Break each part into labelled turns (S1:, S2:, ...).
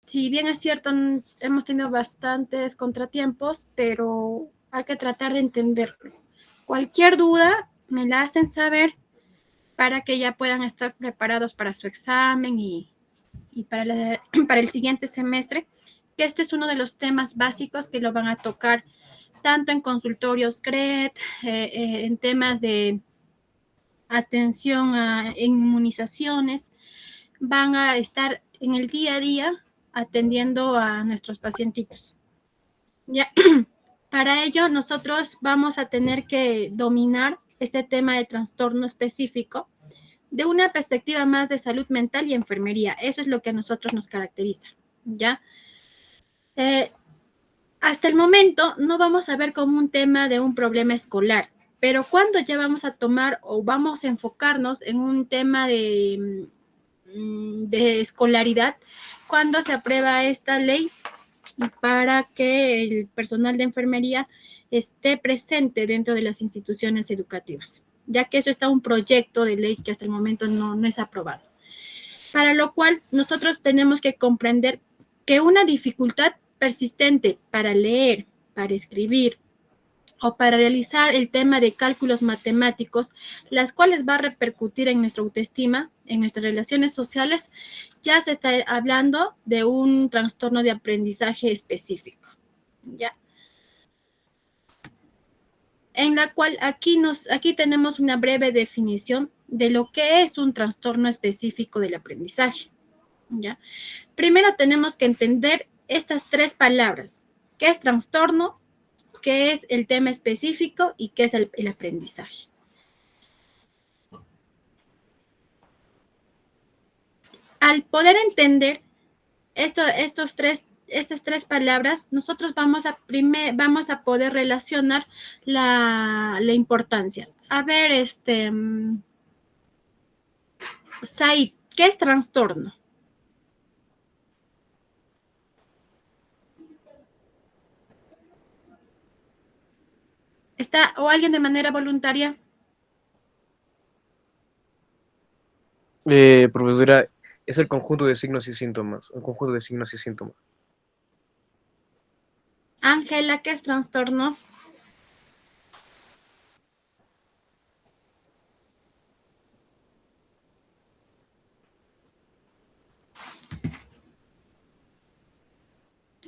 S1: si bien es cierto, hemos tenido bastantes contratiempos, pero hay que tratar de entenderlo. Cualquier duda me la hacen saber para que ya puedan estar preparados para su examen y para, para el siguiente semestre, que este es uno de los temas básicos que lo van a tocar tanto en consultorios CRED, en temas de atención en inmunizaciones, van a estar en el día a día atendiendo a nuestros pacientitos. Ya, para ello nosotros vamos a tener que dominar este tema de trastorno específico de una perspectiva más de salud mental y enfermería. Eso es lo que a nosotros nos caracteriza, ¿ya? Hasta el momento no vamos a ver como un tema de un problema escolar, pero cuando ya vamos a tomar o vamos a enfocarnos en un tema de escolaridad, cuando se aprueba esta ley para que el personal de enfermería esté presente dentro de las instituciones educativas, ya que eso está un proyecto de ley que hasta el momento no es aprobado. Para lo cual nosotros tenemos que comprender que una dificultad persistente para leer, para escribir o para realizar el tema de cálculos matemáticos, las cuales va a repercutir en nuestra autoestima, en nuestras relaciones sociales, ya se está hablando de un trastorno de aprendizaje específico, ¿ya? En la cual aquí tenemos una breve definición de lo que es un trastorno específico del aprendizaje, ¿ya? Primero tenemos que entender estas tres palabras: qué es trastorno, qué es el tema específico y qué es el aprendizaje. Al poder entender estas tres palabras, nosotros vamos a poder relacionar la importancia. A ver, Said, ¿qué es trastorno? ¿Está o alguien de manera voluntaria?
S2: Profesora, es el conjunto de signos y síntomas, un conjunto de signos y síntomas.
S1: Ángela, ¿qué es trastorno?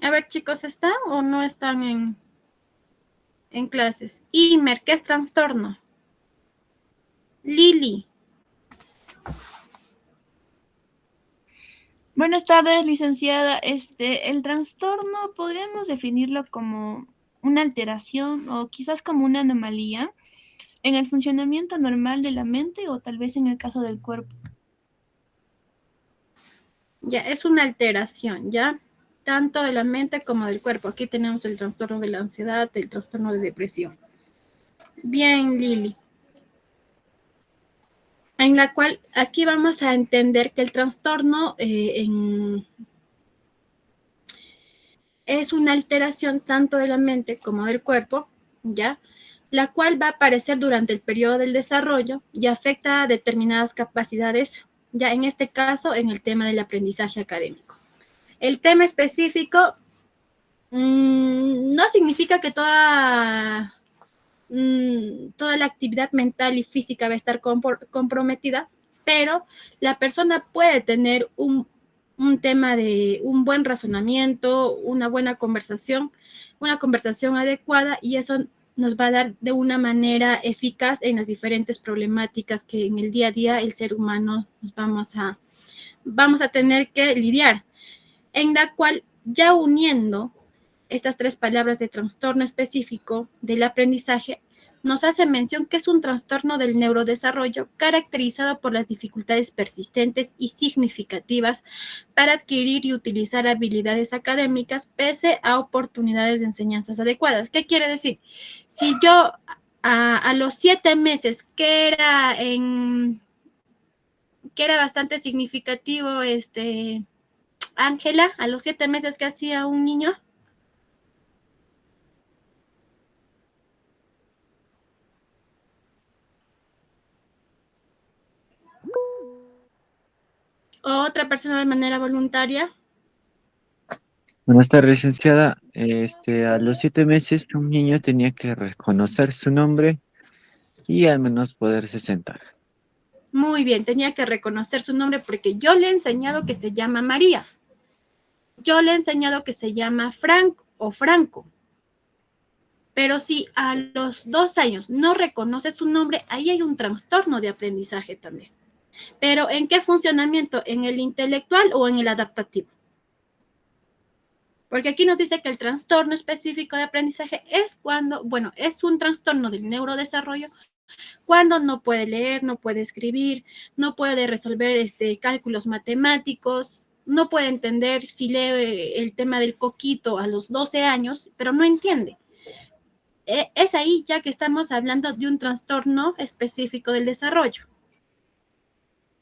S1: A ver, chicos, ¿están o no están en clases? Imer, ¿qué es trastorno? Lili.
S3: Buenas tardes, licenciada. El trastorno podríamos definirlo como una alteración o quizás como una anomalía en el funcionamiento normal de la mente o tal vez en el caso del cuerpo.
S1: Ya, es una alteración, ¿ya? Tanto de la mente como del cuerpo. Aquí tenemos el trastorno de la ansiedad, el trastorno de depresión. Bien, Lili. En la cual aquí vamos a entender que el trastorno es una alteración tanto de la mente como del cuerpo, ¿ya? La cual va a aparecer durante el periodo del desarrollo y afecta a determinadas capacidades, ya en este caso en el tema del aprendizaje académico. El tema específico no significa que toda la actividad mental y física va a estar comprometida, pero la persona puede tener un tema de un buen razonamiento, una conversación adecuada, y eso nos va a dar de una manera eficaz en las diferentes problemáticas que en el día a día el ser humano nos vamos a tener que lidiar, en la cual ya uniendo estas tres palabras de trastorno específico del aprendizaje, nos hace mención que es un trastorno del neurodesarrollo caracterizado por las dificultades persistentes y significativas para adquirir y utilizar habilidades académicas pese a oportunidades de enseñanzas adecuadas. ¿Qué quiere decir? Si yo a los 7 meses, que era bastante significativo, Ángela, a los 7 meses que hacía un niño, o otra persona de manera voluntaria.
S4: Buenas tardes, licenciada. A los 7 meses un niño tenía que reconocer su nombre y al menos poderse sentar.
S1: Muy bien, tenía que reconocer su nombre porque yo le he enseñado que se llama María. Yo le he enseñado que se llama Frank o Franco. Pero si a los 2 años no reconoce su nombre, ahí hay un trastorno de aprendizaje también. Pero ¿en qué funcionamiento? ¿En el intelectual o en el adaptativo? Porque aquí nos dice que el trastorno específico de aprendizaje es cuando, bueno, es un trastorno del neurodesarrollo cuando no puede leer, no puede escribir, no puede resolver cálculos matemáticos, no puede entender si lee el tema del coquito a los 12 años, pero no entiende. Es ahí ya que estamos hablando de un trastorno específico del desarrollo.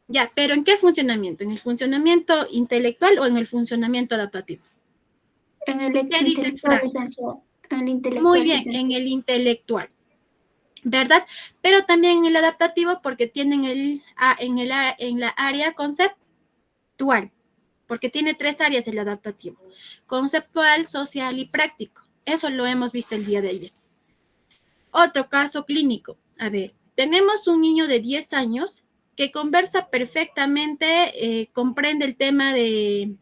S1: Ya, pero ¿en qué funcionamiento? ¿En el funcionamiento intelectual o en el funcionamiento adaptativo?
S5: En el
S1: ¿Qué dices,
S5: intelectual,
S1: Frank?
S5: licenciado. En el intelectual,
S1: Muy bien,
S5: licenciado.
S1: en el intelectual, ¿verdad? Pero también en el adaptativo porque tienen en la área conceptual, porque tiene 3 áreas el adaptativo: conceptual, social y práctico. Eso lo hemos visto el día de ayer. Otro caso clínico. A ver, tenemos un niño de 10 años que conversa perfectamente, comprende el tema de...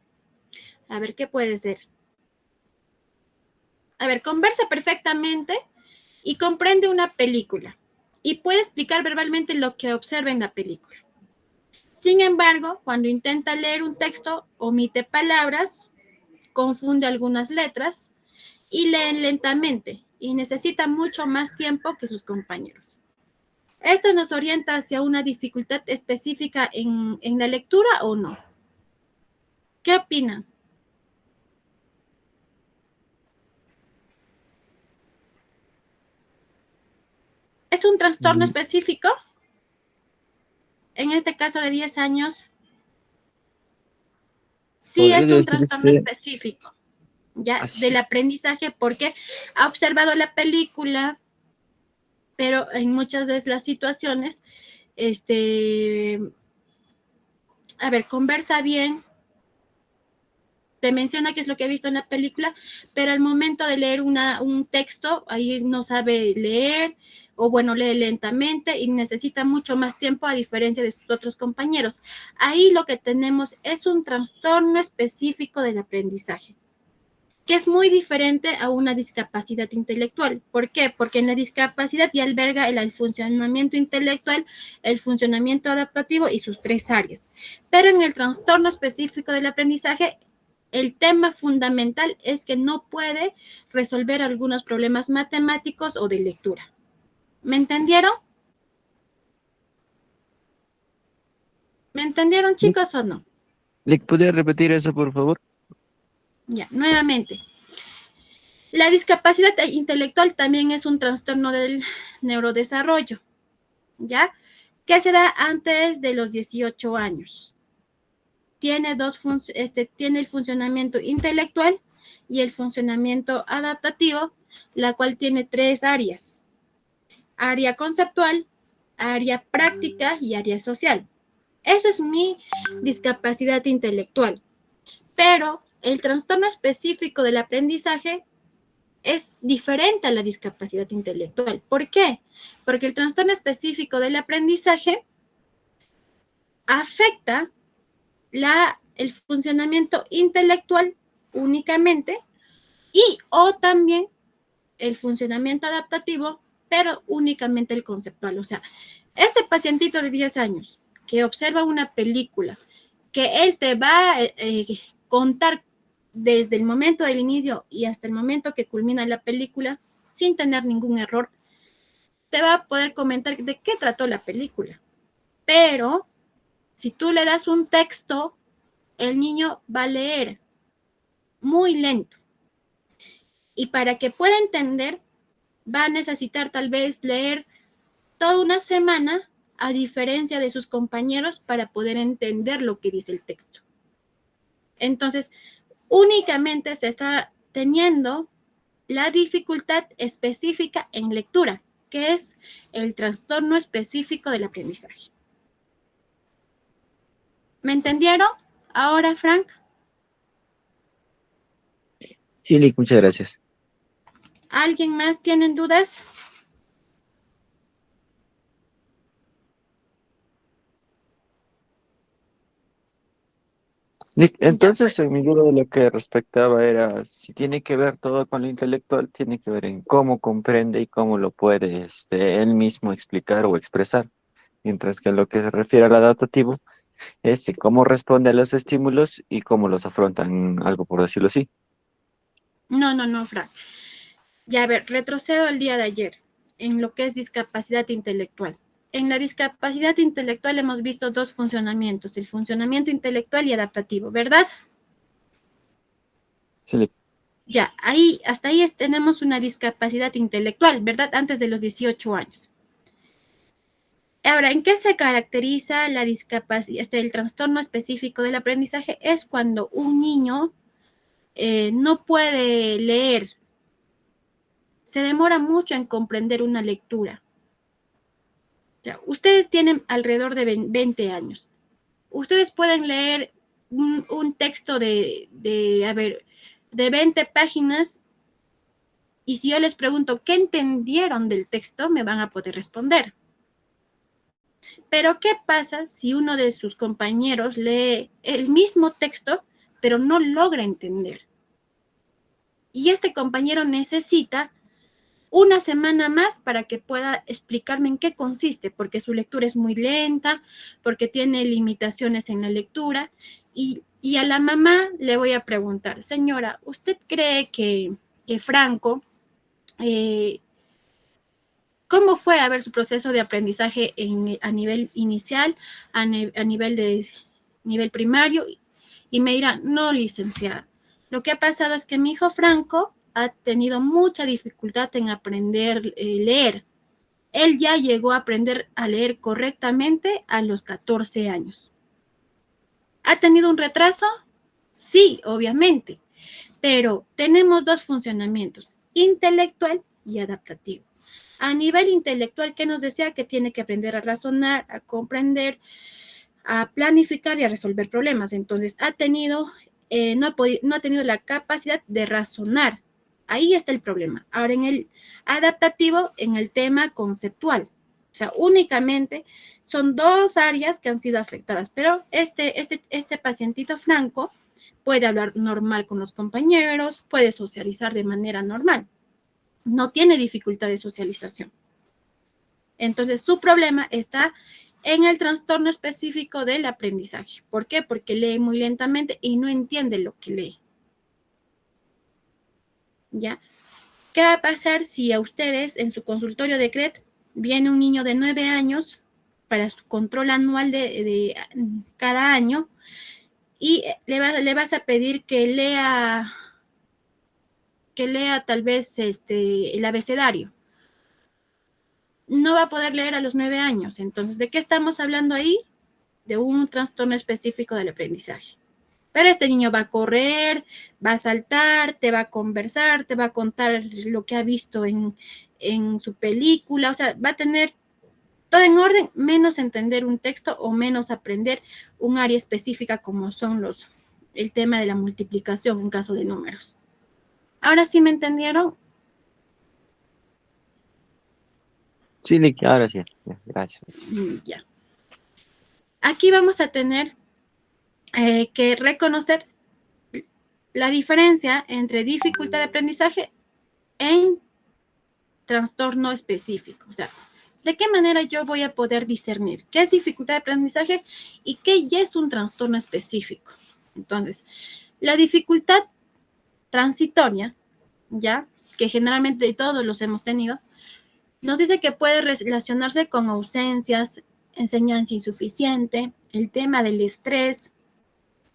S1: A ver, ¿qué puede ser? A ver, conversa perfectamente y comprende una película y puede explicar verbalmente lo que observa en la película. Sin embargo, cuando intenta leer un texto, omite palabras, confunde algunas letras y lee lentamente y necesita mucho más tiempo que sus compañeros. ¿Esto nos orienta hacia una dificultad específica en la lectura o no? ¿Qué opinan? ¿Es un trastorno específico? En este caso de 10 años, sí
S4: ¿Podría
S1: es un trastorno
S4: decirse
S1: específico, ya, del
S4: así?
S1: aprendizaje, porque ha observado la película, pero en muchas de las situaciones, a ver, conversa bien, te menciona qué es lo que ha visto en la película, pero al momento de leer un texto, ahí no sabe leer, o bueno, lee lentamente y necesita mucho más tiempo a diferencia de sus otros compañeros. Ahí lo que tenemos es un trastorno específico del aprendizaje, que es muy diferente a una discapacidad intelectual. ¿Por qué? Porque en la discapacidad ya alberga el funcionamiento intelectual, el funcionamiento adaptativo y sus 3 áreas. Pero en el trastorno específico del aprendizaje, el tema fundamental es que no puede resolver algunos problemas matemáticos o de lectura. ¿Me entendieron? ¿Me entendieron,
S4: ¿Le
S1: chicos, o no?
S4: podría repetir eso, por favor?
S1: Ya, nuevamente. La discapacidad intelectual también es un trastorno del neurodesarrollo, ¿ya? Que se da antes de los 18 años. Tiene tiene el funcionamiento intelectual y el funcionamiento adaptativo, la cual tiene 3 áreas: área conceptual, área práctica y área social. Eso es mi discapacidad intelectual. Pero el trastorno específico del aprendizaje es diferente a la discapacidad intelectual. ¿Por qué? Porque el trastorno específico del aprendizaje afecta el funcionamiento intelectual únicamente y o también el funcionamiento adaptativo, pero únicamente el conceptual. O sea, este pacientito de 10 años que observa una película, que él te va a contar desde el momento del inicio y hasta el momento que culmina la película, sin tener ningún error, te va a poder comentar de qué trató la película. Pero si tú le das un texto, el niño va a leer muy lento. Y para que pueda entender, va a necesitar tal vez leer toda una semana, a diferencia de sus compañeros, para poder entender lo que dice el texto. Entonces, únicamente se está teniendo la dificultad específica en lectura, que es el trastorno específico del aprendizaje. ¿Me entendieron? Ahora, Frank.
S4: Sí, Lick, muchas gracias.
S1: ¿Alguien más tienen dudas?
S4: Lick,
S1: Ya.
S4: entonces, en mi duda de lo que respectaba era si tiene que ver todo con lo intelectual, tiene que ver en cómo comprende y cómo lo puede él mismo explicar o expresar. Mientras que en lo que se refiere al adaptativo, es cómo responde a los estímulos y cómo los afrontan, algo por decirlo así.
S1: No, Frank. Ya, a ver, retrocedo al día de ayer en lo que es discapacidad intelectual. En la discapacidad intelectual hemos visto dos funcionamientos, el funcionamiento intelectual y adaptativo, ¿verdad?
S4: Sí, Lick.
S1: Ya, ahí, hasta ahí tenemos una discapacidad intelectual, ¿verdad? Antes de los 18 años. Ahora, ¿en qué se caracteriza la discapacidad, el trastorno específico del aprendizaje? Es cuando un niño no puede leer, se demora mucho en comprender una lectura. O sea, ustedes tienen alrededor de 20 años. Ustedes pueden leer un texto a ver, de 20 páginas y si yo les pregunto qué entendieron del texto, me van a poder responder. Pero ¿qué pasa si uno de sus compañeros lee el mismo texto, pero no logra entender? Y este compañero necesita una semana más para que pueda explicarme en qué consiste, porque su lectura es muy lenta, porque tiene limitaciones en la lectura. Y a la mamá le voy a preguntar, señora, ¿usted cree que Franco, eh, cómo fue a ver su proceso de aprendizaje a nivel inicial, a nivel primario? Y me dirá, no, licenciada. Lo que ha pasado es que mi hijo Franco ha tenido mucha dificultad en aprender a leer. Él ya llegó a aprender a leer correctamente a los 14 años. ¿Ha tenido un retraso? Sí, obviamente, pero tenemos dos funcionamientos, intelectual y adaptativo. A nivel intelectual, ¿qué nos decía? Que tiene que aprender a razonar, a comprender, a planificar y a resolver problemas. Entonces, no ha tenido la capacidad de razonar. Ahí está el problema. Ahora, en el adaptativo, en el tema conceptual. O sea, únicamente son dos áreas que han sido afectadas, pero este pacientito Franco puede hablar normal con los compañeros, puede socializar de manera normal. No tiene dificultad de socialización. Entonces, su problema está en el trastorno específico del aprendizaje. ¿Por qué? Porque lee muy lentamente y no entiende lo que lee. ¿Ya? ¿Qué va a pasar si a ustedes en su consultorio de CRET viene un niño de 9 años para su control anual de cada año y le vas a pedir que lea tal vez el abecedario? No va a poder leer a los 9 años. Entonces, ¿de qué estamos hablando ahí? De un trastorno específico del aprendizaje. Pero este niño va a correr, va a saltar, te va a conversar, te va a contar lo que ha visto en su película, o sea, va a tener todo en orden, menos entender un texto o menos aprender un área específica como son el tema de la multiplicación en caso de números. ¿Ahora sí me entendieron?
S4: Sí, Lick, ahora sí. Ya, gracias.
S1: Ya. Aquí vamos a tener que reconocer la diferencia entre dificultad de aprendizaje en trastorno específico. O sea, ¿de qué manera yo voy a poder discernir qué es dificultad de aprendizaje y qué ya es un trastorno específico? Entonces, la dificultad transitoria, ya, que generalmente todos los hemos tenido, nos dice que puede relacionarse con ausencias, enseñanza insuficiente, el tema del estrés,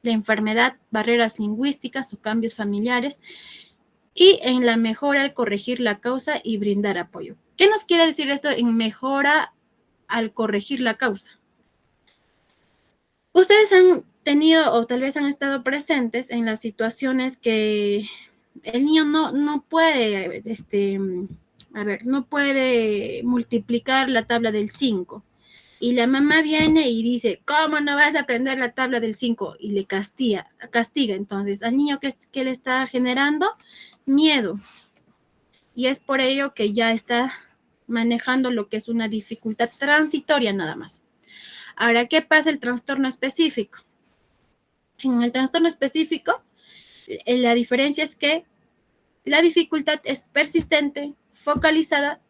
S1: la enfermedad, barreras lingüísticas o cambios familiares, y en la mejora al corregir la causa y brindar apoyo. ¿Qué nos quiere decir esto en mejora al corregir la causa? Ustedes han tenido o tal vez han estado presentes en las situaciones que el niño no puede, no puede multiplicar la tabla del 5. Y la mamá viene y dice, ¿cómo no vas a aprender la tabla del 5? Y le castiga. Entonces al niño que le está generando miedo. Y es por ello que ya está manejando lo que es una dificultad transitoria nada más. Ahora, ¿qué pasa el trastorno específico? En el trastorno específico, la diferencia es que la dificultad es persistente, focalizada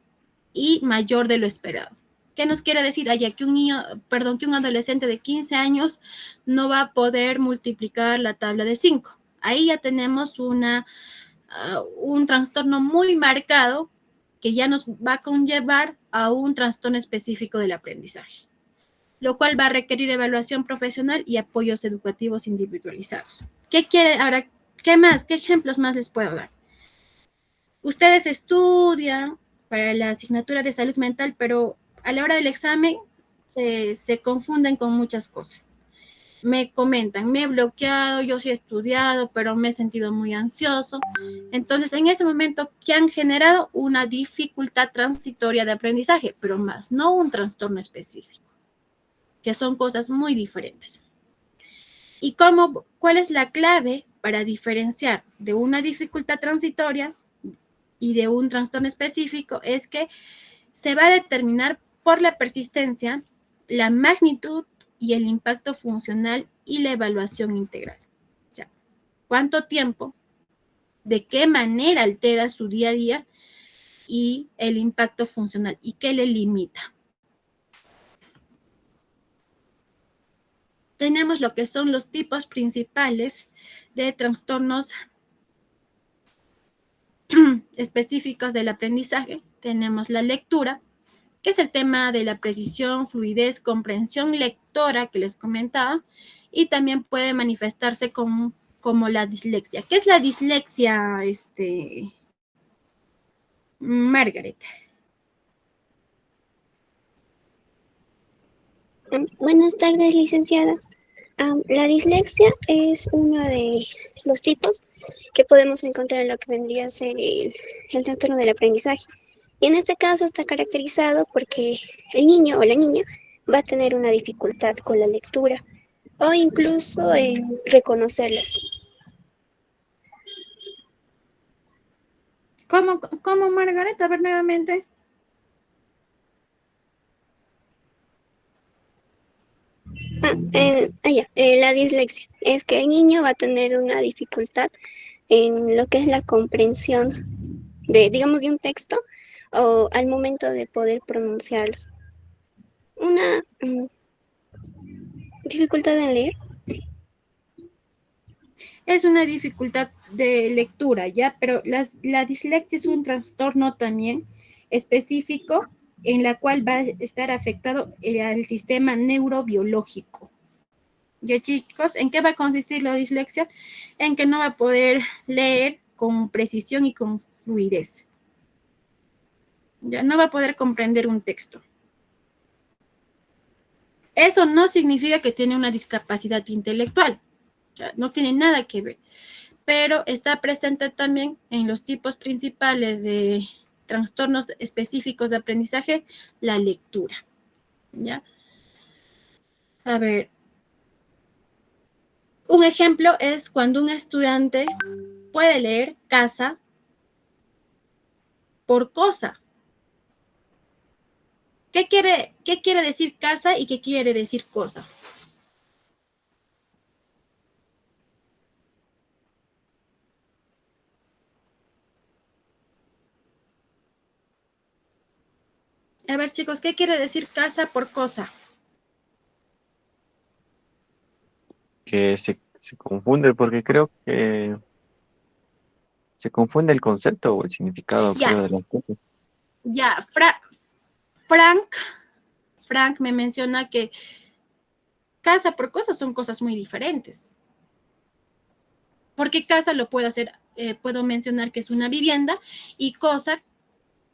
S1: y mayor de lo esperado. ¿Qué nos quiere decir? Allá que un adolescente de 15 años no va a poder multiplicar la tabla de 5. Ahí ya tenemos un trastorno muy marcado que ya nos va a conllevar a un trastorno específico del aprendizaje, lo cual va a requerir evaluación profesional y apoyos educativos individualizados. Ahora, qué más? ¿Qué ejemplos más les puedo dar? Ustedes estudian para la asignatura de salud mental, pero a la hora del examen se confunden con muchas cosas. Me comentan, me he bloqueado, yo sí he estudiado, pero me he sentido muy ansioso. Entonces, en ese momento, ¿qué han generado? Una dificultad transitoria de aprendizaje, pero más, no un trastorno específico, que son cosas muy diferentes. ¿Y cuál es la clave para diferenciar de una dificultad transitoria y de un trastorno específico? Es que se va a determinar por la persistencia, la magnitud y el impacto funcional y la evaluación integral. O sea, cuánto tiempo, de qué manera altera su día a día y el impacto funcional y qué le limita. Tenemos lo que son los tipos principales de trastornos específicos del aprendizaje. Tenemos la lectura, que es el tema de la precisión, fluidez, comprensión lectora que les comentaba, y también puede manifestarse como la dislexia. ¿Qué es la dislexia, Margaret?
S6: Buenas tardes, licenciada. La dislexia es uno de los tipos que podemos encontrar en lo que vendría a ser el trastorno del aprendizaje. Y en este caso está caracterizado porque el niño o la niña va a tener una dificultad con la lectura o incluso en reconocerlas.
S1: ¿Cómo, Margaret? A ver nuevamente.
S6: La dislexia es que el niño va a tener una dificultad en lo que es la comprensión digamos, de un texto o al momento de poder pronunciarlos. Una dificultad en leer.
S1: Es una dificultad de lectura, ¿ya? Pero la dislexia es un trastorno también específico en la cual va a estar afectado el sistema neurobiológico. ¿Ya, chicos? ¿En qué va a consistir la dislexia? En que no va a poder leer con precisión y con fluidez. Ya no va a poder comprender un texto. Eso no significa que tiene una discapacidad intelectual. Ya, no tiene nada que ver. Pero está presente también en los tipos principales de trastornos específicos de aprendizaje, la lectura. ¿Ya? A ver. Un ejemplo es cuando un estudiante puede leer casa por cosa. ¿Qué quiere decir casa y qué quiere decir cosa? A ver, chicos, ¿qué quiere decir casa por cosa?
S4: Que se confunde porque creo que se confunde el concepto o el significado,
S1: Ya.
S4: creo, de las cosas.
S1: Ya, Frank me menciona que casa por cosa son cosas muy diferentes. Porque casa lo puedo hacer, puedo mencionar que es una vivienda y cosa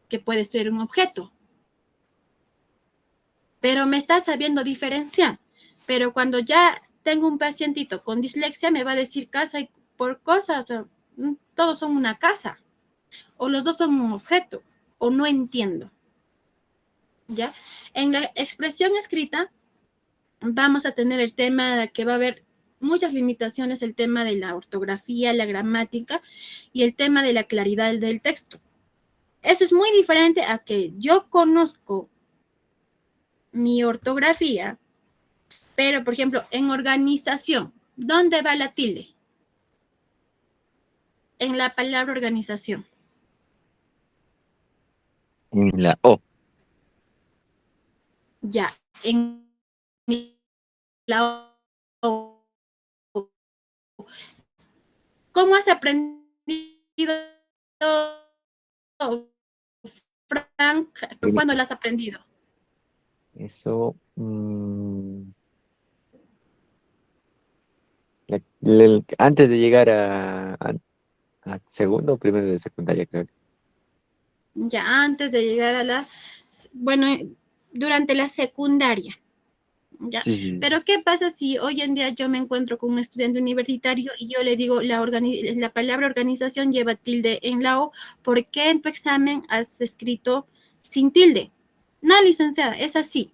S1: que puede ser un objeto. Pero me está sabiendo diferenciar. Pero cuando ya tengo un pacientito con dislexia, me va a decir casa y por cosa, o sea, todos son una casa. O los dos son un objeto. O no entiendo. ¿ya? En la expresión escrita vamos a tener el tema de que va a haber muchas limitaciones, el tema de la ortografía, la gramática y el tema de la claridad del texto. Eso es muy diferente a que yo conozco mi ortografía, pero, por ejemplo, en organización, ¿dónde va la tilde? En la palabra organización.
S4: En la O.
S1: Ya, en la O. ¿Cómo has aprendido, Frank? ¿Cuándo la has aprendido?
S4: Eso. Antes de llegar a segundo o primero de secundaria, creo.
S1: Ya antes de llegar a la, bueno, durante la secundaria. ¿Ya?
S4: Sí, sí, sí.
S1: Pero ¿qué pasa si hoy en día yo me encuentro con un estudiante universitario y yo le digo la palabra organización lleva tilde en la O? ¿Por qué en tu examen has escrito sin tilde? No, licenciada, es así.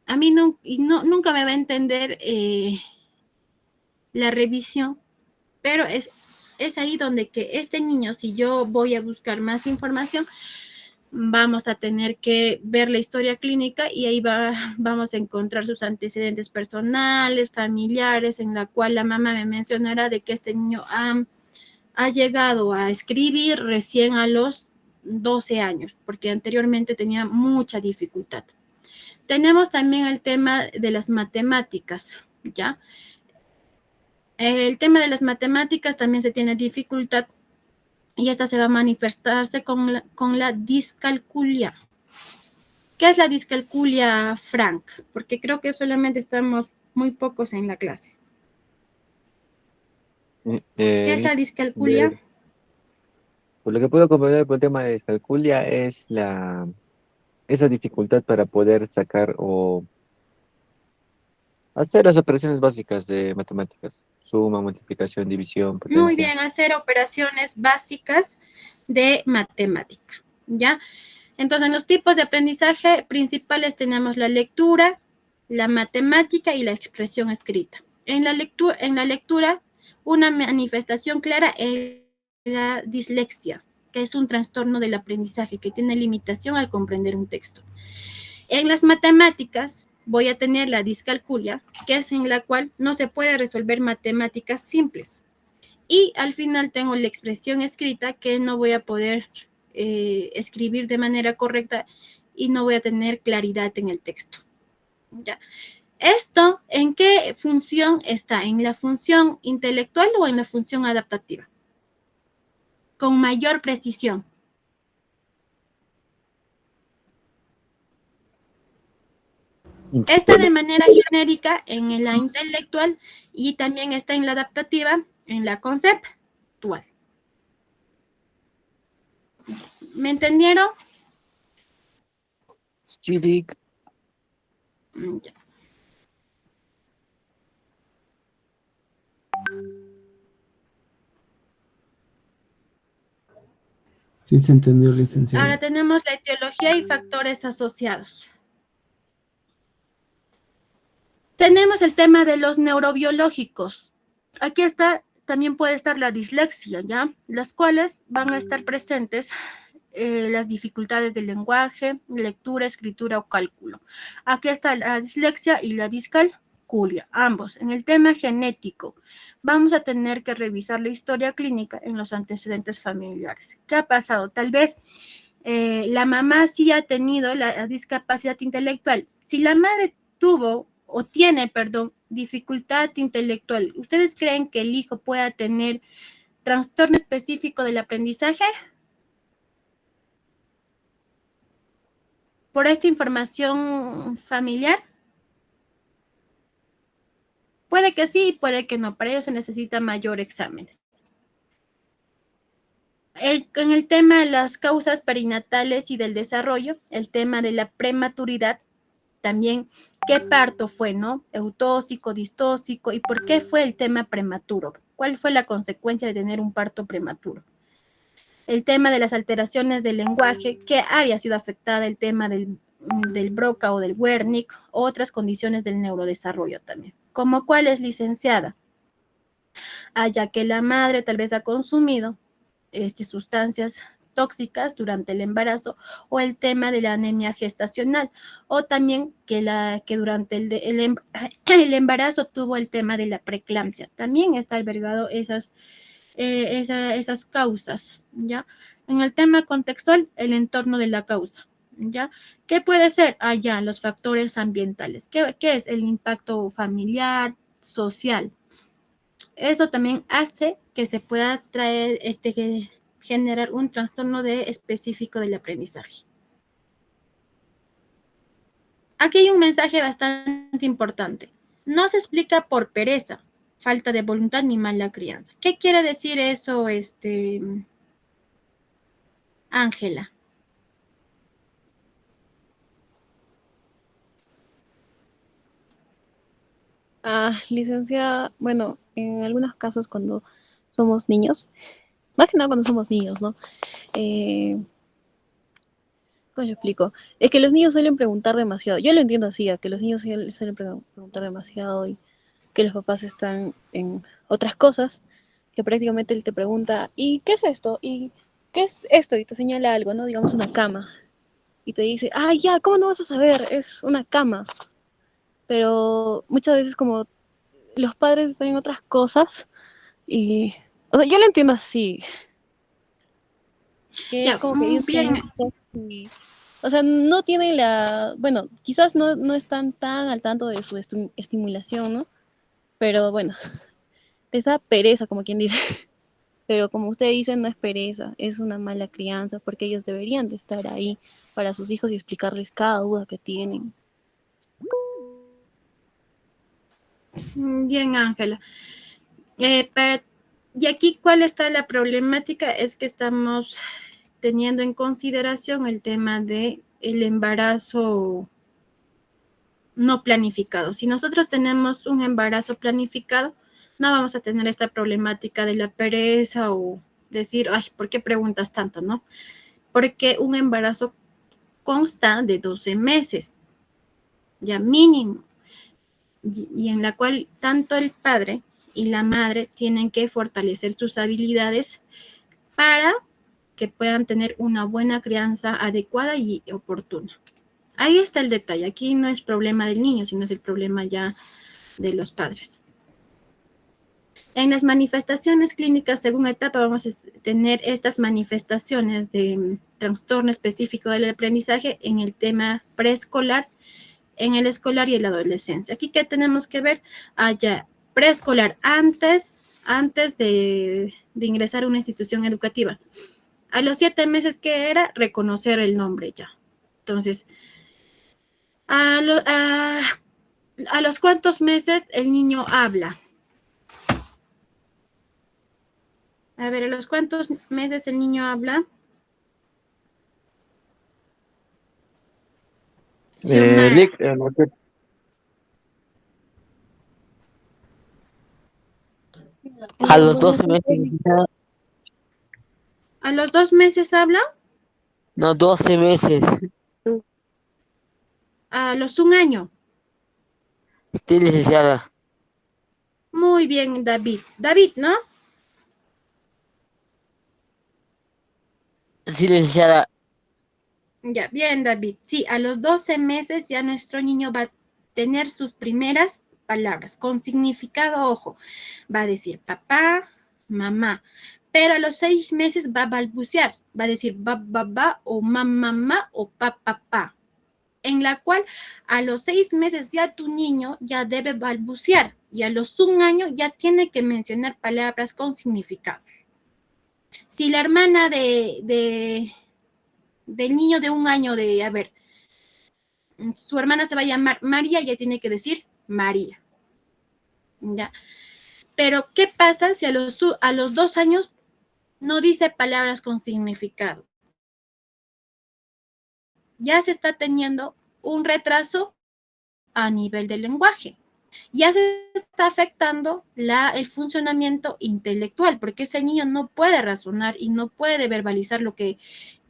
S1: A mí nunca me va a entender la revisión, pero es ahí donde que este niño, si yo voy a buscar más información, vamos a tener que ver la historia clínica y ahí vamos a encontrar sus antecedentes personales, familiares, en la cual la mamá me mencionará de que este niño ha llegado a escribir recién a los 12 años, porque anteriormente tenía mucha dificultad. Tenemos también el tema de las matemáticas, ¿ya? El tema de las matemáticas también se tiene dificultad y esta se va a manifestarse con la discalculia. ¿Qué es la discalculia, Frank? Porque creo que solamente estamos muy pocos en la clase. ¿Qué es la discalculia?
S4: Por lo que puedo comprender por el tema de descalculia es esa dificultad para poder sacar o hacer las operaciones básicas de matemáticas. Suma, multiplicación, división,
S1: Muy
S4: potencia.
S1: bien, hacer operaciones básicas de matemática, ¿ya? Entonces, en los tipos de aprendizaje principales tenemos la lectura, la matemática y la expresión escrita. En la lectura, una manifestación clara es la dislexia, que es un trastorno del aprendizaje que tiene limitación al comprender un texto. En las matemáticas voy a tener la discalculia, que es en la cual no se puede resolver matemáticas simples. Y al final tengo la expresión escrita, que no voy a poder escribir de manera correcta y no voy a tener claridad en el texto. ¿Ya? ¿Esto en qué función está? ¿En la función intelectual o en la función adaptativa? Con mayor precisión. Está de manera genérica en la intelectual y también está en la adaptativa, en la conceptual. ¿Me entendieron?
S4: Sí, Dick.
S1: Ya.
S7: Sí se entendió, licenciado.
S1: Ahora tenemos la etiología y factores asociados. Tenemos el tema de los neurobiológicos. Aquí está, también puede estar la dislexia, ¿ya? Las cuales van a estar presentes las dificultades del lenguaje, lectura, escritura o cálculo. Aquí está la dislexia y la discalculia, ambos. En el tema genético, vamos a tener que revisar la historia clínica en los antecedentes familiares. ¿Qué ha pasado? Tal vez la mamá sí ha tenido la discapacidad intelectual. Si la madre tuvo o tiene, perdón, dificultad intelectual, ¿ustedes creen que el hijo pueda tener trastorno específico del aprendizaje? Por esta información familiar. Puede que sí, puede que no. Para ello se necesita mayor exámenes. En el tema de las causas perinatales y del desarrollo, el tema de la prematuridad, también qué parto fue, ¿no? Eutóxico, distóxico, y por qué fue el tema prematuro. ¿Cuál fue la consecuencia de tener un parto prematuro? el tema de las alteraciones del lenguaje, qué área ha sido afectada, el tema del Broca o del Wernicke, otras condiciones del neurodesarrollo también. ¿Como cuál es, licenciada? Ya que la madre tal vez ha consumido sustancias tóxicas durante el embarazo, o el tema de la anemia gestacional, o también que durante el embarazo tuvo el tema de la preeclampsia. También está albergado esas causas, ¿ya? En el tema contextual, el entorno de la causa, ¿ya? ¿Qué puede ser? Ya, los factores ambientales. ¿Qué es? El impacto familiar, social. Eso también hace que se pueda traer, generar un trastorno específico del aprendizaje. Aquí hay un mensaje bastante importante. No se explica por pereza, falta de voluntad ni mala crianza. ¿Qué quiere decir eso, Ángela?
S8: Licenciada, bueno, en algunos casos cuando somos niños, más que nada cuando somos niños, ¿no? ¿Cómo yo explico? Es que los niños suelen preguntar demasiado. Yo lo entiendo así, a que los niños suelen preguntar demasiado y que los papás están en otras cosas, que prácticamente él te pregunta, ¿y qué es esto? ¿Y qué es esto? Y te señala algo, ¿no? Digamos una cama. Y te dice, ya, ¿cómo no vas a saber? Es una cama. Pero muchas veces como los padres están en otras cosas y, o sea, yo lo entiendo así, que
S1: Ya,
S8: es como que ellos
S1: bien.
S8: y, o sea, no tienen bueno, quizás no están tan al tanto de su estimulación, ¿no? Pero bueno, les da pereza, como quien dice. Pero como usted dice, no es pereza, es una mala crianza, porque ellos deberían de estar ahí para sus hijos y explicarles cada duda que tienen.
S1: Bien, Ángela. Y aquí, ¿cuál está la problemática? Es que estamos teniendo en consideración el tema del embarazo no planificado. Si nosotros tenemos un embarazo planificado, no vamos a tener esta problemática de la pereza o decir, ay, ¿por qué preguntas tanto, no? Porque un embarazo consta de 12 meses, ya mínimo, y en la cual tanto el padre y la madre tienen que fortalecer sus habilidades para que puedan tener una buena crianza adecuada y oportuna. Ahí está el detalle. Aquí no es problema del niño, sino es el problema ya de los padres. En las manifestaciones clínicas, según etapa, vamos a tener estas manifestaciones de trastorno específico del aprendizaje en el tema preescolar, en el escolar y en la adolescencia. Aquí, ¿qué tenemos que ver? Ya, preescolar, antes de ingresar a una institución educativa. A los 7 meses, ¿qué era? Reconocer el nombre ya. Entonces, a los cuántos meses el niño habla. A ver, ¿a los cuántos meses el niño habla?
S4: Lick,
S9: A los 12 meses,
S1: ¿A los 2 meses habla?
S9: no, 12 meses.
S1: A los 1 año.
S9: Sí, licenciada.
S1: Muy bien, David. David, ¿no?
S9: Sí, licenciada.
S1: Ya, bien, David. Sí, a los 12 meses ya nuestro niño va a tener sus primeras palabras con significado, ojo. Va a decir papá, mamá. Pero a los 6 meses va a balbucear. Va a decir ba, o mamá o pa. En la cual a los 6 meses ya tu niño ya debe balbucear y a los 1 año ya tiene que mencionar palabras con significado. Si la hermana del niño de 1 año su hermana se va a llamar María, ya tiene que decir María. ¿Ya? Pero, ¿qué pasa si a los 2 años no dice palabras con significado? Ya se está teniendo un retraso a nivel del lenguaje. ya se está afectando el funcionamiento intelectual, porque ese niño no puede razonar y no puede verbalizar lo que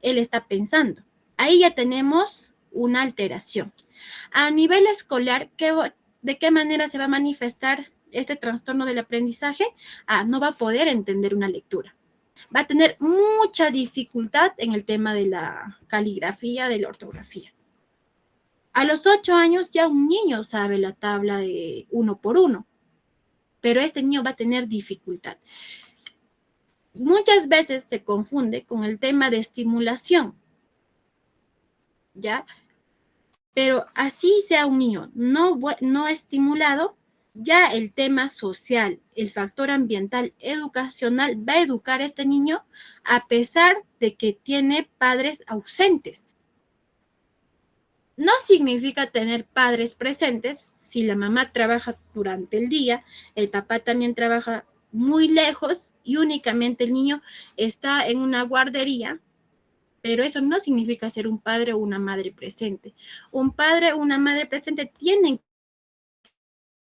S1: él está pensando. Ahí ya tenemos una alteración. A nivel escolar, ¿de qué manera se va a manifestar este trastorno del aprendizaje? No va a poder entender una lectura. Va a tener mucha dificultad en el tema de la caligrafía, de la ortografía. A los 8 años ya un niño sabe la tabla de 1 por 1, pero este niño va a tener dificultad. Muchas veces se confunde con el tema de estimulación, ¿ya? Pero así sea un niño no estimulado, ya el tema social, el factor ambiental, educacional, va a educar a este niño a pesar de que tiene padres ausentes. No significa tener padres presentes si la mamá trabaja durante el día, el papá también trabaja muy lejos y únicamente el niño está en una guardería, pero eso no significa ser un padre o una madre presente. Un padre o una madre presente tiene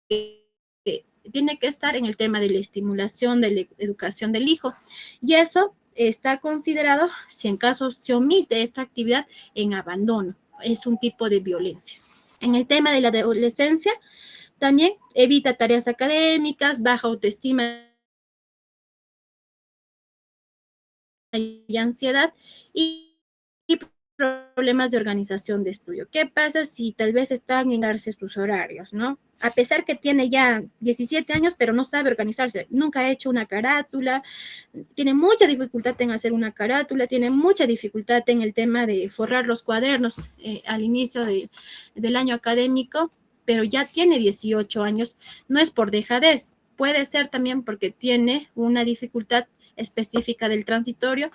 S1: que estar en el tema de la estimulación, de la educación del hijo, y eso está considerado, si en caso se omite esta actividad, en abandono. Es un tipo de violencia. En el tema de la adolescencia, también evita tareas académicas, baja autoestima y ansiedad y problemas de organización de estudio. ¿Qué pasa si tal vez están en darse sus horarios, no? A pesar que tiene ya 17 años, pero no sabe organizarse, nunca ha hecho una carátula, tiene mucha dificultad en hacer una carátula, tiene mucha dificultad en el tema de forrar los cuadernos al inicio del año académico, pero ya tiene 18 años, no es por dejadez, puede ser también porque tiene una dificultad específica del transitorio,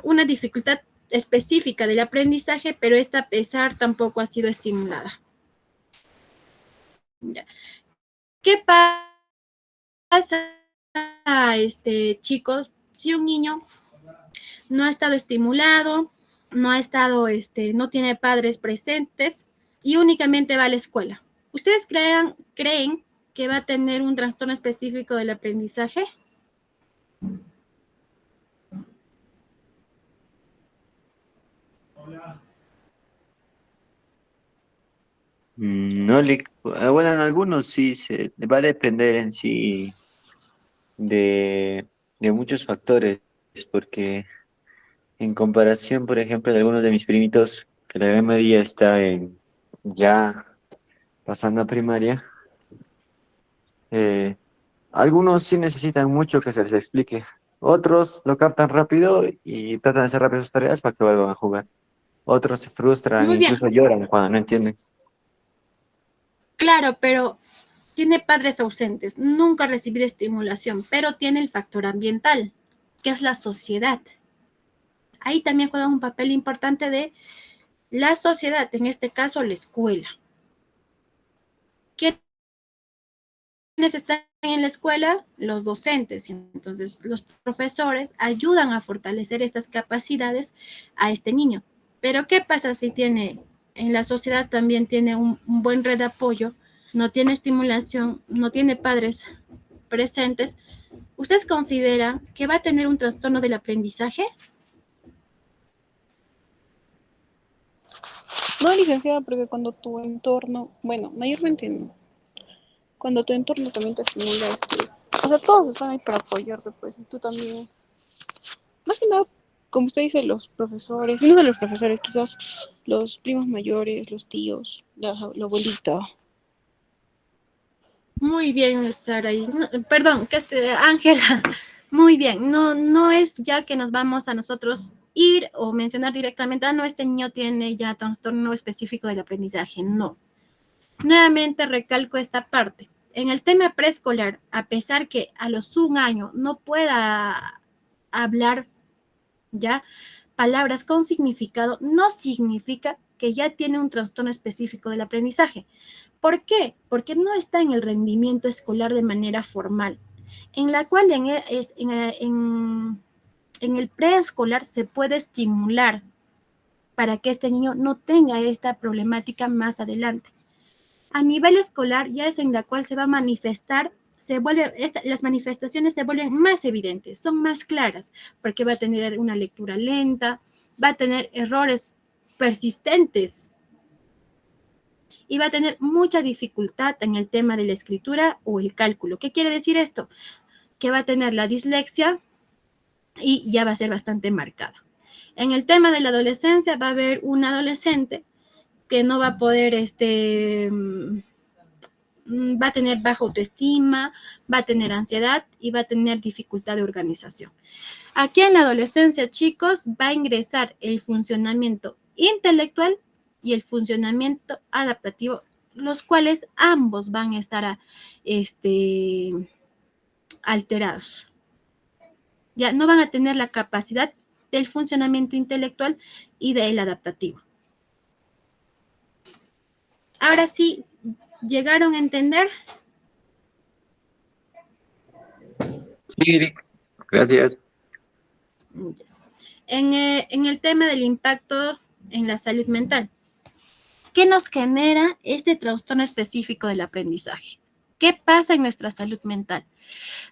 S1: una dificultad específica del aprendizaje, pero esta a pesar tampoco ha sido estimulada. Ya. ¿Qué pasa, chicos, si un niño no ha estado estimulado, no tiene padres presentes y únicamente va a la escuela? ¿Ustedes creen que va a tener un trastorno específico del aprendizaje?
S4: No bueno, en algunos sí se va a depender en sí de muchos factores, porque en comparación, por ejemplo, de algunos de mis primitos, que la gran mayoría está ya pasando a primaria, algunos sí necesitan mucho que se les explique. Otros lo captan rápido y tratan de hacer rápido sus tareas para que vuelvan a jugar. Otros se frustran e
S1: Muy bien,
S4: incluso lloran cuando no entienden.
S1: claro, pero tiene padres ausentes, nunca ha recibido estimulación, pero tiene el factor ambiental, que es la sociedad. Ahí también juega un papel importante de la sociedad, en este caso la escuela. ¿Quiénes están en la escuela? Los docentes. Entonces, los profesores ayudan a fortalecer estas capacidades a este niño. Pero, ¿qué pasa si en la sociedad también tiene un buen red de apoyo, no tiene estimulación, no tiene padres presentes? ¿Ustedes consideran que va a tener un trastorno del aprendizaje?
S8: No, licenciada, porque cuando tu entorno, bueno, mayormente no, cuando tu entorno también te estimula, o sea, todos están ahí para apoyarte, pues, y tú también, más que nada, como usted dice, los profesores, y no de los profesores, quizás los primos mayores, los tíos, la abuelita.
S1: Muy bien estar ahí. Perdón, Ángela, muy bien. No es ya que nos vamos a nosotros ir o mencionar directamente, no, este niño tiene ya trastorno específico del aprendizaje. No. Nuevamente recalco esta parte. En el tema preescolar, a pesar que a los 1 año no pueda hablar ya palabras con significado, no significa que ya tiene un trastorno específico del aprendizaje. ¿Por qué? Porque no está en el rendimiento escolar de manera formal, en la cual en el preescolar se puede estimular para que este niño no tenga esta problemática más adelante. A nivel escolar ya es en la cual se va a manifestar, las manifestaciones se vuelven más evidentes, son más claras, porque va a tener una lectura lenta, va a tener errores persistentes y va a tener mucha dificultad en el tema de la escritura o el cálculo. ¿Qué quiere decir esto? Que va a tener la dislexia y ya va a ser bastante marcada. En el tema de la adolescencia va a haber un adolescente que no va a poder, va a tener baja autoestima, va a tener ansiedad y va a tener dificultad de organización. Aquí en la adolescencia, chicos, va a ingresar el funcionamiento intelectual y el funcionamiento adaptativo, los cuales ambos van a estar alterados. Ya no van a tener la capacidad del funcionamiento intelectual y del adaptativo. Ahora sí, ¿llegaron a entender?
S4: Sí, Eric, gracias.
S1: En el tema del impacto en la salud mental, ¿qué nos genera este trastorno específico del aprendizaje? ¿Qué pasa en nuestra salud mental?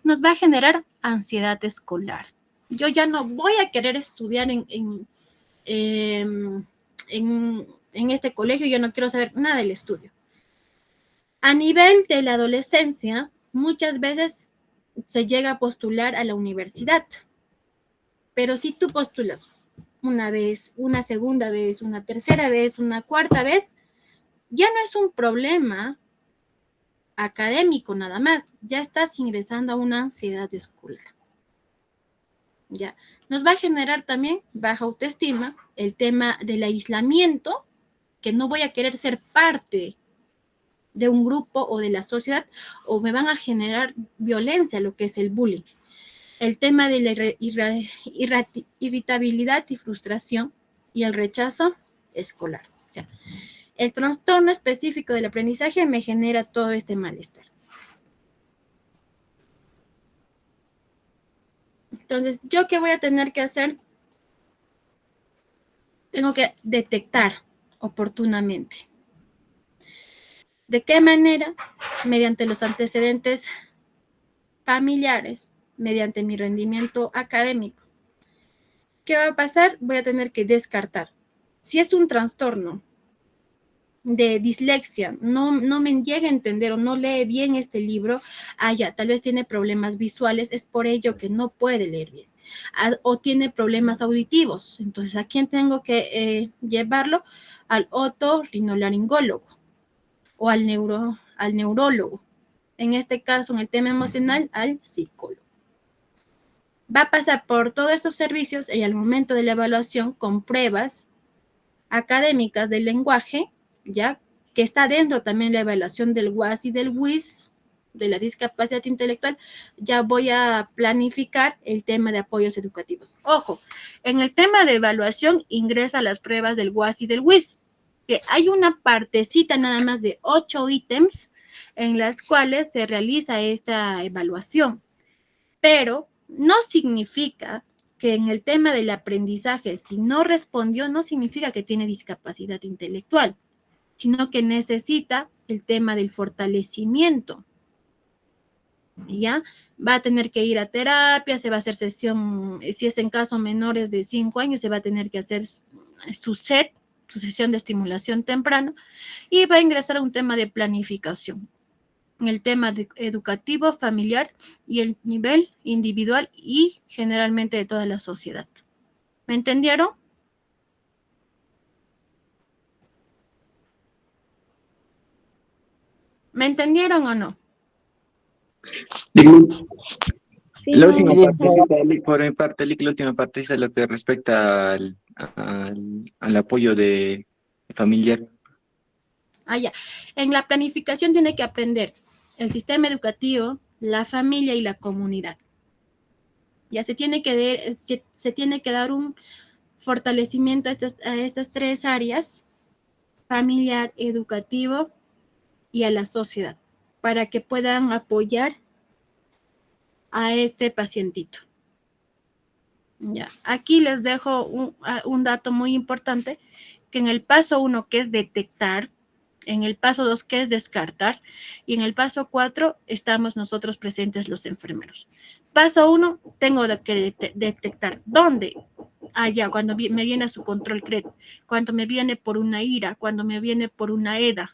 S1: Nos va a generar ansiedad escolar. Yo ya no voy a querer estudiar en este colegio, yo no quiero saber nada del estudio. A nivel de la adolescencia, muchas veces se llega a postular a la universidad, pero si tú postulas una vez, una segunda vez, una tercera vez, una cuarta vez, ya no es un problema académico nada más, ya estás ingresando a una ansiedad escolar. Ya, nos va a generar también baja autoestima, el tema del aislamiento, que no voy a querer ser parte de un grupo o de la sociedad, o me van a generar violencia, lo que es el bullying. El tema de la irritabilidad y frustración y el rechazo escolar. O sea, el trastorno específico del aprendizaje me genera todo este malestar. Entonces, ¿yo qué voy a tener que hacer? Tengo que detectar oportunamente. ¿De qué manera? Mediante los antecedentes familiares, mediante mi rendimiento académico. ¿Qué va a pasar? Voy a tener que descartar. Si es un trastorno de dislexia, no me llega a entender o no lee bien este libro, ya, tal vez tiene problemas visuales, es por ello que no puede leer bien. O tiene problemas auditivos, entonces ¿a quién tengo que llevarlo? Al otorrinolaringólogo o al neurólogo. En este caso, en el tema emocional, al psicólogo. Va a pasar por todos estos servicios y al momento de la evaluación con pruebas académicas del lenguaje, ya que está dentro también la evaluación del WAS y del WIS, de la discapacidad intelectual, ya voy a planificar el tema de apoyos educativos. Ojo, en el tema de evaluación ingresa las pruebas del WAS y del WIS, que hay una partecita nada más de 8 ítems en las cuales se realiza esta evaluación, pero no significa que en el tema del aprendizaje, si no respondió, no significa que tiene discapacidad intelectual, sino que necesita el tema del fortalecimiento. ¿Ya? Va a tener que ir a terapia, se va a hacer sesión, si es en caso menores de 5 años, se va a tener que hacer su sesión de estimulación temprana y va a ingresar a un tema de planificación, en el tema educativo, familiar y el nivel individual y generalmente de toda la sociedad. ¿Me entendieron? ¿Me entendieron o no?
S6: Sí,
S4: La
S6: no,
S4: última
S6: no.
S4: parte, por mi parte, la última parte es lo que respecta al apoyo de familiar.
S1: Ya. En la planificación tiene que aprender el sistema educativo, la familia y la comunidad. Ya se tiene que dar un fortalecimiento a estas 3 áreas, familiar, educativo y a la sociedad, para que puedan apoyar a este pacientito. Ya, aquí les dejo un dato muy importante, que en el paso 1, que es detectar, En el paso 2, que es descartar, y en el paso 4 estamos nosotros presentes los enfermeros. Paso 1, tengo que detectar dónde, allá, cuando me viene a su control CRET, cuando me viene por una IRA, cuando me viene por una EDA.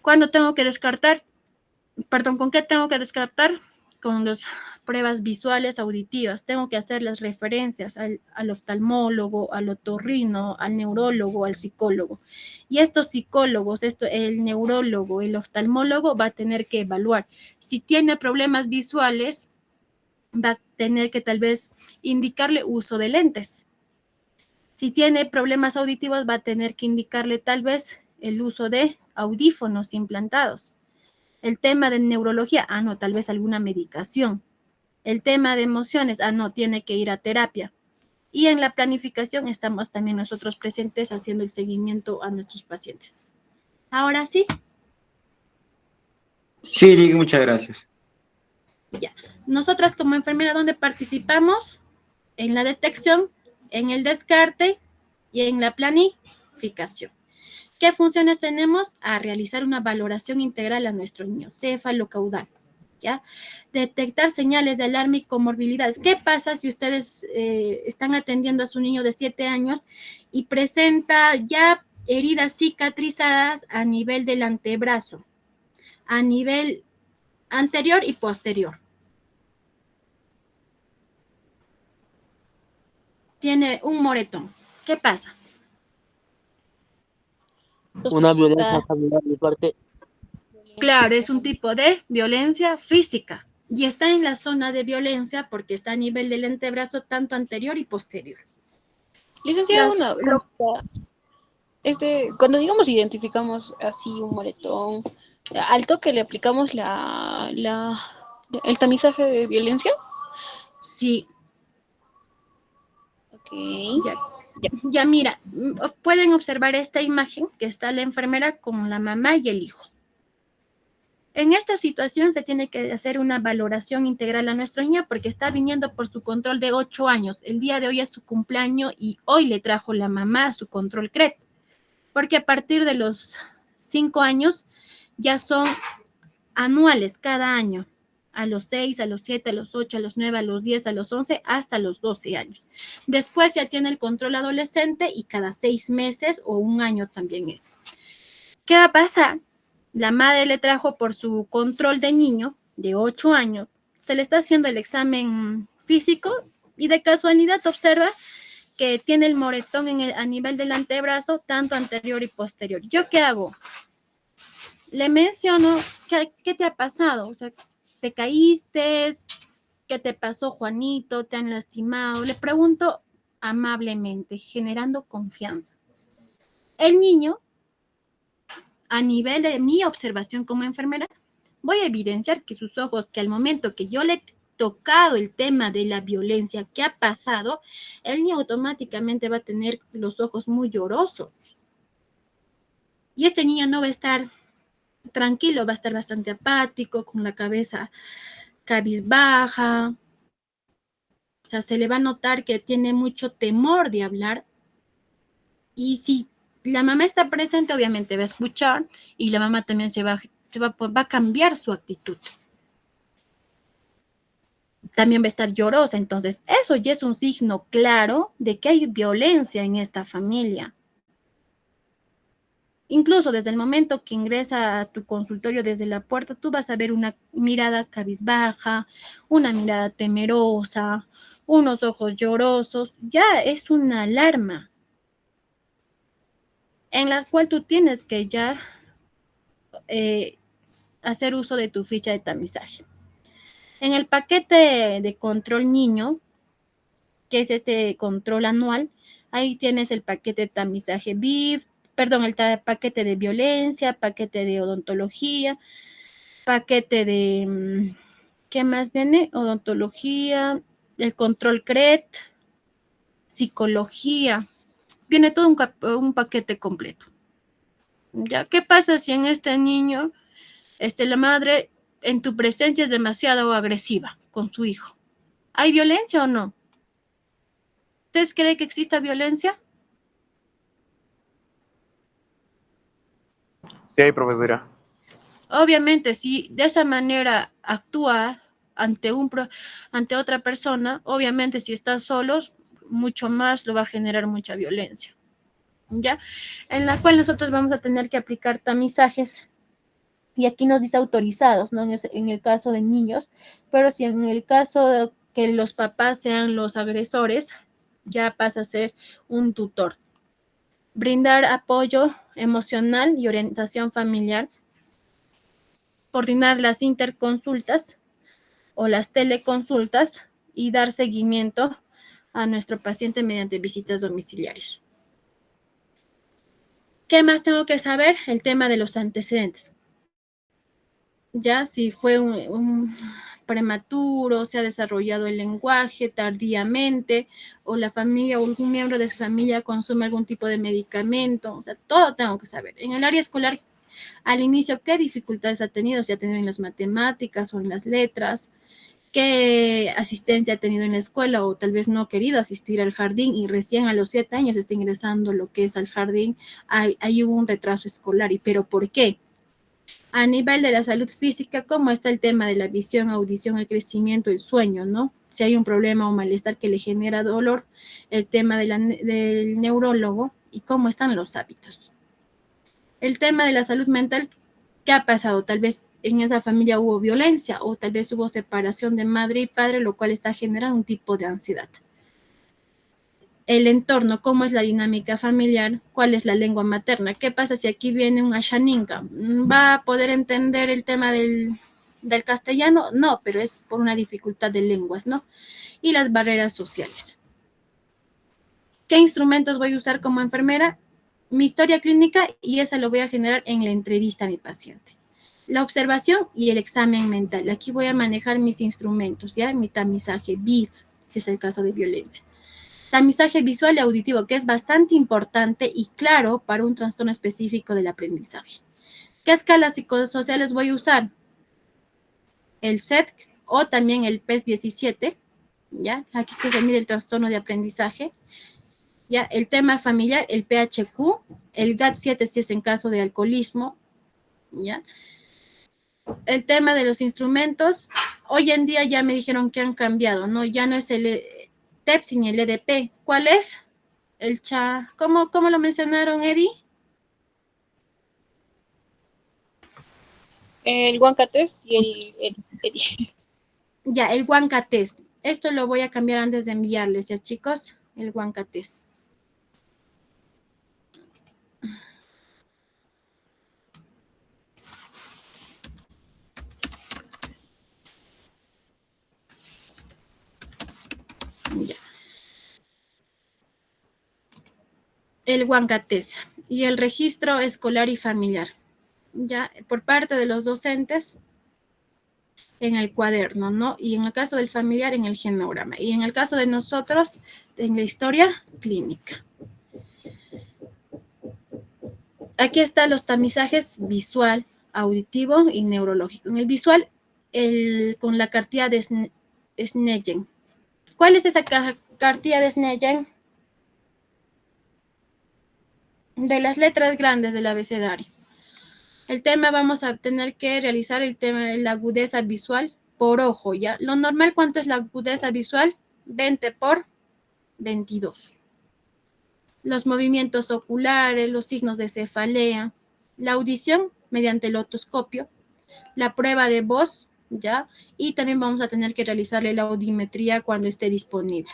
S1: ¿Cuándo tengo que descartar? Perdón, ¿con qué tengo que descartar? Con las pruebas visuales auditivas. Tengo que hacer las referencias al oftalmólogo, al otorrino, al neurólogo, al psicólogo. Y estos psicólogos, el neurólogo, el oftalmólogo va a tener que evaluar. Si tiene problemas visuales, va a tener que tal vez indicarle uso de lentes. Si tiene problemas auditivos, va a tener que indicarle tal vez el uso de audífonos implantados. El tema de neurología, no, tal vez alguna medicación. El tema de emociones, no, tiene que ir a terapia. Y en la planificación estamos también nosotros presentes haciendo el seguimiento a nuestros pacientes. Ahora sí.
S4: Sí, Lick, muchas gracias.
S1: Ya. Nosotras como enfermera, ¿dónde participamos? En la detección, en el descarte y en la planificación. ¿Qué funciones tenemos? A realizar una valoración integral a nuestro niño céfalo-caudal, ¿ya? Detectar señales de alarma y comorbilidades. ¿Qué pasa si ustedes están atendiendo a su niño de 7 años y presenta ya heridas cicatrizadas a nivel del antebrazo, a nivel anterior y posterior? Tiene un moretón. ¿Qué pasa?
S9: Una violencia
S8: Sospechosa.
S9: familiar de parte.
S1: Claro, es un tipo de violencia física y está en la zona de violencia porque está a nivel del antebrazo tanto anterior y posterior.
S8: Licenciada, una consulta. Cuando digamos identificamos así un moretón, al toque le aplicamos el tamizaje de violencia.
S1: Sí.
S8: Ok.
S1: Ya mira, pueden observar esta imagen que está la enfermera con la mamá y el hijo. En esta situación se tiene que hacer una valoración integral a nuestro niño porque está viniendo por su control de 8 años. El día de hoy es su cumpleaños y hoy le trajo la mamá su control CRET. Porque a partir de los 5 años ya son anuales cada año. A los 6, a los 7, a los 8, a los 9, a los 10, a los 11, hasta los 12 años. Después ya tiene el control adolescente y cada 6 meses o un año también es. ¿Qué va a pasar? La madre le trajo por su control de niño de 8 años, se le está haciendo el examen físico y de casualidad observa que tiene el moretón a nivel del antebrazo, tanto anterior y posterior. ¿Yo qué hago? Le menciono, ¿qué te ha pasado? O sea, ¿te caíste? ¿Qué te pasó, Juanito? ¿Te han lastimado? Le pregunto amablemente, generando confianza. El niño, a nivel de mi observación como enfermera, voy a evidenciar que sus ojos, que al momento que yo le he tocado el tema de la violencia que ha pasado, el niño automáticamente va a tener los ojos muy llorosos. Y este niño no va a estar tranquilo, va a estar bastante apático, con la cabeza cabizbaja. O sea, se le va a notar que tiene mucho temor de hablar. Y si la mamá está presente, obviamente va a escuchar y la mamá también va a cambiar su actitud. También va a estar llorosa. Entonces, eso ya es un signo claro de que hay violencia en esta familia. Incluso desde el momento que ingresa a tu consultorio desde la puerta, tú vas a ver una mirada cabizbaja, una mirada temerosa, unos ojos llorosos. Ya es una alarma en la cual tú tienes que ya hacer uso de tu ficha de tamizaje. En el paquete de control niño, que es este control anual, ahí tienes el paquete de tamizaje BIF, perdón, el paquete de violencia, paquete de odontología, paquete de, ¿qué más viene? Odontología, el control CRET, psicología, viene todo un paquete completo. ¿Ya? ¿Qué pasa si en este niño, la madre en tu presencia es demasiado agresiva con su hijo? ¿Hay violencia o no? ¿Ustedes creen que exista violencia?
S2: Sí, profesora.
S1: Obviamente, si de esa manera actúa ante ante otra persona, obviamente si está solos, mucho más lo va a generar mucha violencia, ¿ya? En la cual nosotros vamos a tener que aplicar tamizajes, y aquí nos dice autorizados, ¿no? En el caso de niños, pero si en el caso de que los papás sean los agresores, ya pasa a ser un tutor. Brindar apoyo emocional y orientación familiar, coordinar las interconsultas o las teleconsultas y dar seguimiento a nuestro paciente mediante visitas domiciliarias. ¿Qué más tengo que saber? El tema de los antecedentes. Ya si fue un prematuro, se ha desarrollado el lenguaje tardíamente, o la familia o algún miembro de su familia consume algún tipo de medicamento, o sea, todo tengo que saber. En el área escolar, al inicio, ¿qué dificultades ha tenido? Si ha tenido en las matemáticas o en las letras, qué asistencia ha tenido en la escuela, o tal vez no ha querido asistir al jardín y recién a los 7 años está ingresando lo que es al jardín, ahí hubo un retraso escolar. ¿Pero por qué? A nivel de la salud física, ¿cómo está el tema de la visión, audición, el crecimiento, el sueño, ¿no? Si hay un problema o malestar que le genera dolor, el tema del neurólogo y cómo están los hábitos. El tema de la salud mental, ¿qué ha pasado? Tal vez en esa familia hubo violencia o tal vez hubo separación de madre y padre, lo cual está generando un tipo de ansiedad. El entorno, cómo es la dinámica familiar, cuál es la lengua materna, qué pasa si aquí viene un ashaninka, ¿va a poder entender el tema del castellano? No, pero es por una dificultad de lenguas, ¿no? Y las barreras sociales. ¿Qué instrumentos voy a usar como enfermera? Mi historia clínica, y esa lo voy a generar en la entrevista a mi paciente. La observación y el examen mental. Aquí voy a manejar mis instrumentos, ¿ya? Mi tamizaje BIV, si es el caso de violencia. Tamizaje visual y auditivo, que es bastante importante y claro para un trastorno específico del aprendizaje. ¿Qué escalas psicosociales voy a usar? El SETC o también el PES-17, ¿ya? Aquí que se mide el trastorno de aprendizaje. ¿Ya? El tema familiar, el PHQ, el GAT-7 si es en caso de alcoholismo, ¿ya? El tema de los instrumentos, hoy en día ya me dijeron que han cambiado, ¿no? Ya no es el TEPS ni el EDP. ¿Cuál es? El ¿Cómo lo mencionaron, Eddie?
S8: El Wanka Test y el Eddie.
S1: Ya, el Wanka Test. Esto lo voy a cambiar antes de enviarles, ¿ya, chicos? El Wanka Test. Ya. El Wanka Test y el registro escolar y familiar, ya, por parte de los docentes en el cuaderno, ¿no? Y en el caso del familiar, en el genograma. Y en el caso de nosotros, en la historia clínica. Aquí están los tamizajes visual, auditivo y neurológico. En el visual, con la cartilla de Snellen. ¿Cuál es esa cartilla de Snellen? De las letras grandes del abecedario. El tema, vamos a tener que realizar el tema de la agudeza visual por ojo, ¿ya? Lo normal, ¿cuánto es la agudeza visual? 20 por 22. Los movimientos oculares, los signos de cefalea, la audición mediante el otoscopio, la prueba de voz, ¿ya? Y también vamos a tener que realizarle la audiometría cuando esté disponible,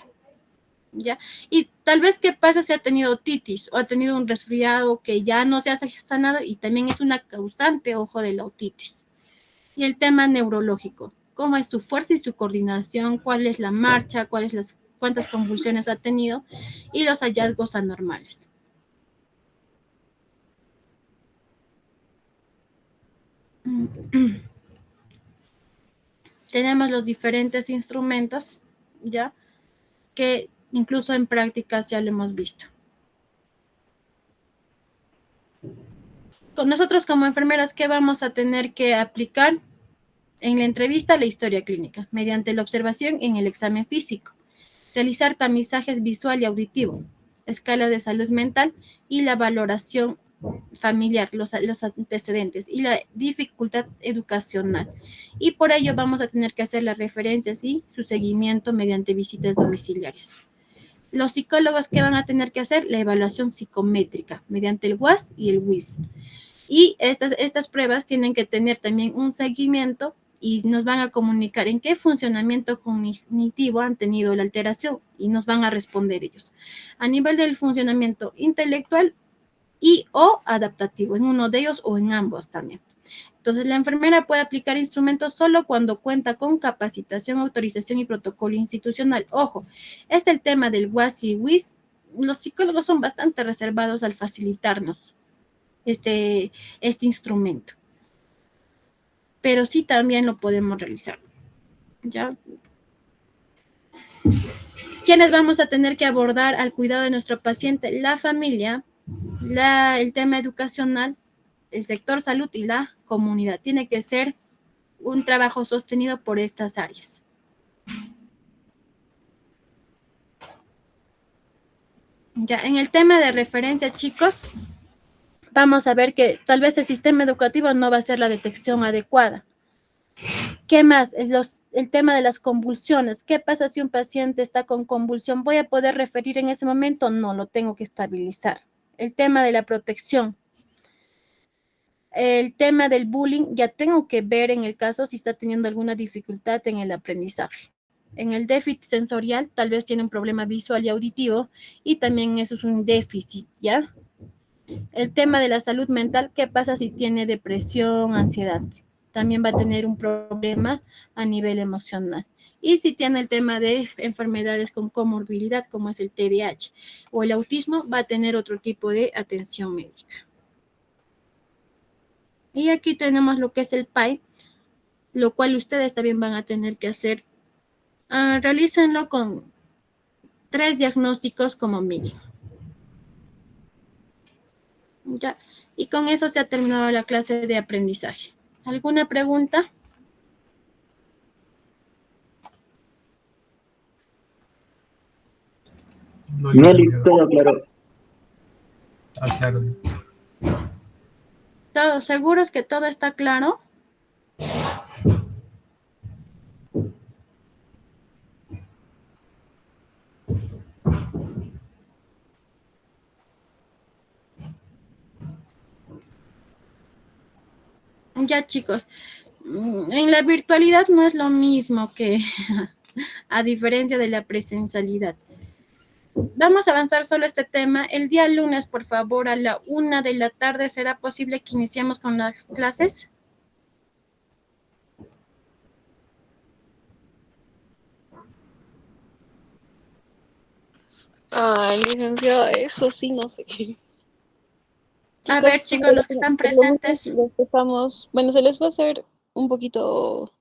S1: ¿ya? Y tal vez, ¿qué pasa si ha tenido otitis o ha tenido un resfriado que ya no se ha sanado y también es una causante, ojo, de la otitis? Y el tema neurológico, ¿cómo es su fuerza y su coordinación? ¿Cuál es la marcha? ¿Cuántas convulsiones ha tenido? Y los hallazgos anormales. Tenemos los diferentes instrumentos, ¿ya? Que incluso en prácticas ya lo hemos visto. Con nosotros como enfermeras, ¿qué vamos a tener que aplicar? En la entrevista, la historia clínica, mediante la observación en el examen físico. Realizar tamizajes visual y auditivo, escala de salud mental y la valoración familiar, los antecedentes y la dificultad educacional. Y por ello vamos a tener que hacer las referencias y su seguimiento mediante visitas domiciliarias. Los psicólogos que van a tener que hacer la evaluación psicométrica mediante el WAS y el WIS. Y estas pruebas tienen que tener también un seguimiento y nos van a comunicar en qué funcionamiento cognitivo han tenido la alteración y nos van a responder ellos. A nivel del funcionamiento intelectual y o adaptativo, en uno de ellos o en ambos también. Entonces, la enfermera puede aplicar instrumentos solo cuando cuenta con capacitación, autorización y protocolo institucional. Ojo, es el tema del WAS y WIS. Los psicólogos son bastante reservados al facilitarnos este instrumento. Pero sí también lo podemos realizar. ¿Ya? ¿Quiénes vamos a tener que abordar al cuidado de nuestro paciente? La familia, el tema educacional, el sector salud y la comunidad. Tiene que ser un trabajo sostenido por estas áreas. Ya, en el tema de referencia, chicos, vamos a ver que tal vez el sistema educativo no va a ser la detección adecuada. ¿Qué más? El tema de las convulsiones. ¿Qué pasa si un paciente está con convulsión? ¿Voy a poder referir en ese momento? No, lo tengo que estabilizar. El tema de la protección. El tema del bullying, ya tengo que ver en el caso si está teniendo alguna dificultad en el aprendizaje. En el déficit sensorial, tal vez tiene un problema visual y auditivo, y también eso es un déficit, ¿ya? El tema de la salud mental, ¿qué pasa si tiene depresión, ansiedad? También va a tener un problema a nivel emocional. Y si tiene el tema de enfermedades con comorbilidad, como es el TDAH o el autismo, va a tener otro tipo de atención médica. Y aquí tenemos lo que es el PAI, lo cual ustedes también van a tener que hacer. Realícenlo con 3 diagnósticos como mínimo. Ya. Y con eso se ha terminado la clase de aprendizaje. ¿Alguna pregunta?
S9: No, todo claro.
S10: Claro.
S1: ¿Todos seguros que todo está claro? Ya, chicos, en la virtualidad no es lo mismo que a diferencia de la presencialidad. Vamos a avanzar solo este tema. El día lunes, por favor, a la 1 de la tarde, ¿será posible que iniciemos con las clases?
S8: Licenciada, eso sí, no sé qué.
S1: A ver, chicos, los que están presentes.
S8: Bueno, se les va a hacer un poquito,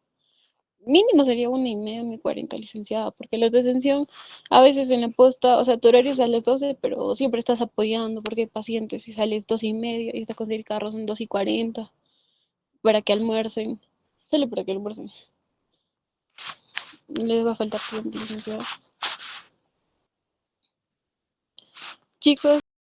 S8: mínimo sería 1:30, 1:40, licenciada, porque las de extensión a veces en la posta, o sea, tu horario es a las 12, pero siempre estás apoyando porque hay pacientes y sales 2:30 y está conseguir carros en 2:40 para que almuercen, solo para que almuercen. Les va a faltar tiempo, licenciada. Chicos,